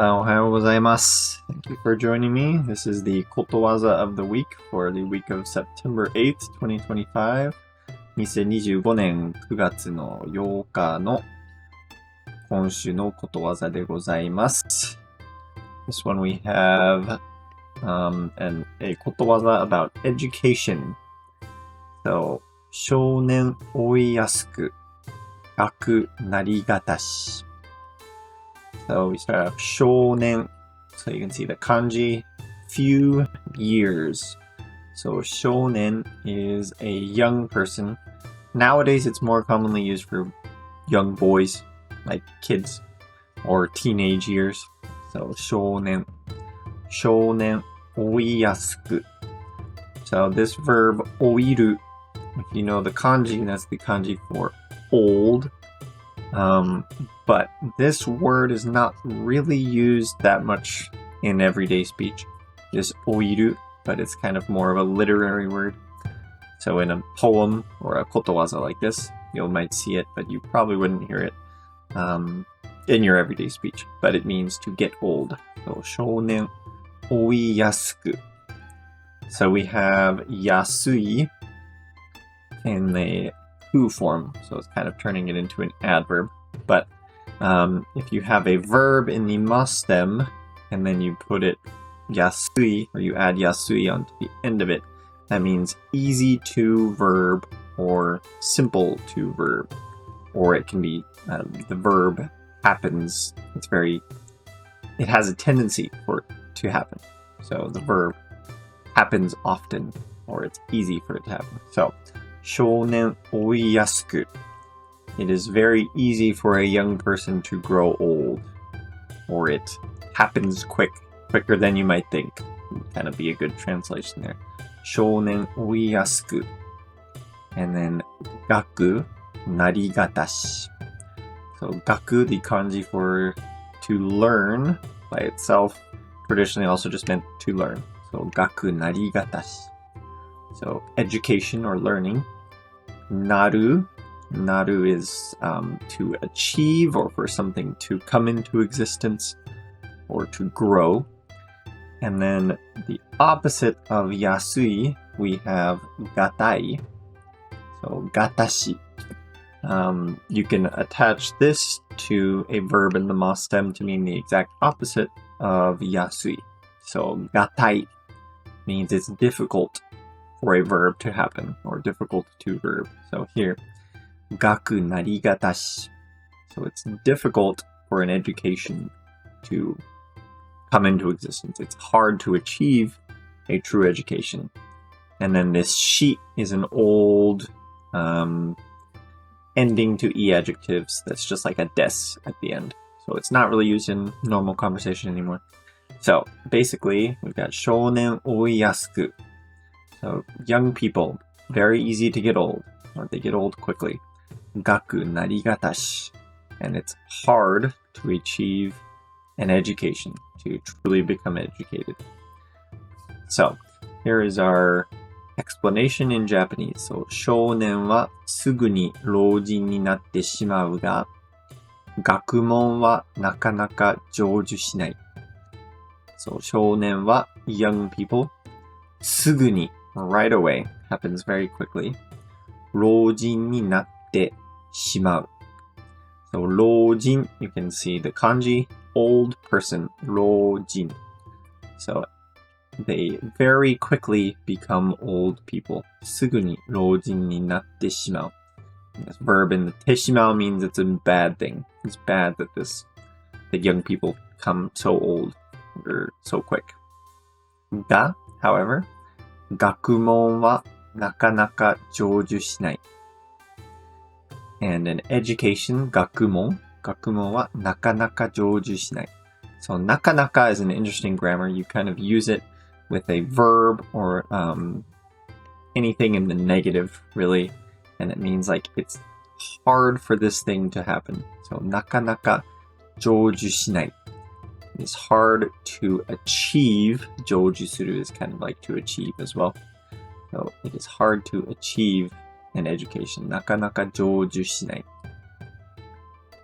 おはようございます。Thank you for joining me. This is the Kotowaza of the week for the week of September 8th, 2025. 2025年9月の8日の今週のことわざでございます。This one we have a ことわざ about education. So, 少年追いやすく、学なりがたし。So we start off 少年. So you can see the kanji, few years. So 少年 is a young person. Nowadays it's more commonly used for young boys, like kids, or teenage years. So 少年. 少年追いやすく. So this verb 追いる, if you know the kanji, that's the kanji for old.But this word is not really used that much in everyday speech. Just oiru, but it's kind of more of a literary word. So in a poem or a kotowaza like this, you might see it, but you probably wouldn't hear it in your everyday speech. But it means to get old. So 少年追いやすく. So we have 安い in the who form. So it's kind of turning it into an adverb.But if you have a verb in the must stem and then you put it yasui, or you add yasui onto the end of it, that means easy to verb or simple to verb. Or it can be the verb happens. It has a tendency for it to happen. So the verb happens often, or it's easy for it to happen. So, 少年追いやすく. It is very easy for a young person to grow old, or it happens quicker than you might think. Kind of be a good translation there. 少年追いやすく. And then 学なりがたし. So 学, the kanji for to learn by itself, traditionally also just meant to learn. So 学なりがたし. So education or learning. なるNaru is to achieve or for something to come into existence or to grow. And then the opposite of yasui, we have gatai. So gatashi. You can attach this to a verb in the ma stem to mean the exact opposite of yasui. So gatai means it's difficult for a verb to happen or difficult to verb. So here, 学なりがたし. So it's difficult for an education to come into existence. It's hard to achieve a true education. And then this shi is an old ending to e adjectives that's just like a des at the end. So it's not really used in normal conversation anymore. So basically, we've got 少年追いやすく. So young people, very easy to get old, or they get old quickly. 学なりがたし. And it's hard to achieve an education, to truly become educated. So, here is our explanation in Japanese. So, 少年はすぐに老人になってしまうが、学問はなかなか成就しない. So, 少年は young people, すぐに right away, happens very quickly. 老人になってしまう. So 老人, you can see the kanji, old person, 老人. So they very quickly become old people. すぐに老人になってしまう. This verb in the てしまう means it's a bad thing. It's bad that young people become so old or so quick. が, however, 学問はなかなか成就しない. And in education, 学問はなかなか成就しない. So なかなか is an interesting grammar. You kind of use it with a verb or anything in the negative, really. And it means like it's hard for this thing to happen. So なかなか成就しない. It's hard to achieve. 成就する is kind of like to achieve as well. So it is hard to achieve an education. なかなか成就しない.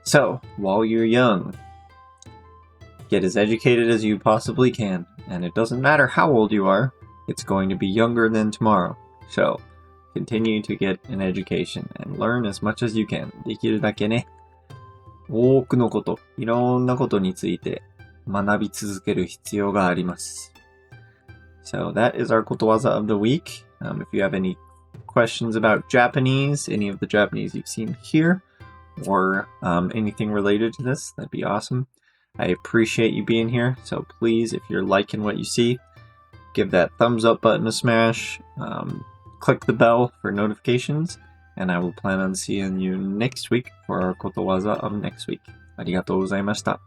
So, while you're young, Get as educated as you possibly can, and it doesn't matter how old you are, it's going to be younger than tomorrow. So, continue to get an education and learn as much as you can. できるだけね、多くのこと、いろんなことについて学び続ける必要があります。So that is our Kotowaza of the week. If you have any questions about Japanese, any of the Japanese you've seen here, or anything related to this, that'd be awesome. I appreciate you being here, so please, if you're liking what you see, give that thumbs up button a smash, click the bell for notifications, and I will plan on seeing you next week for our Kotowaza of next week. ありがとうございました。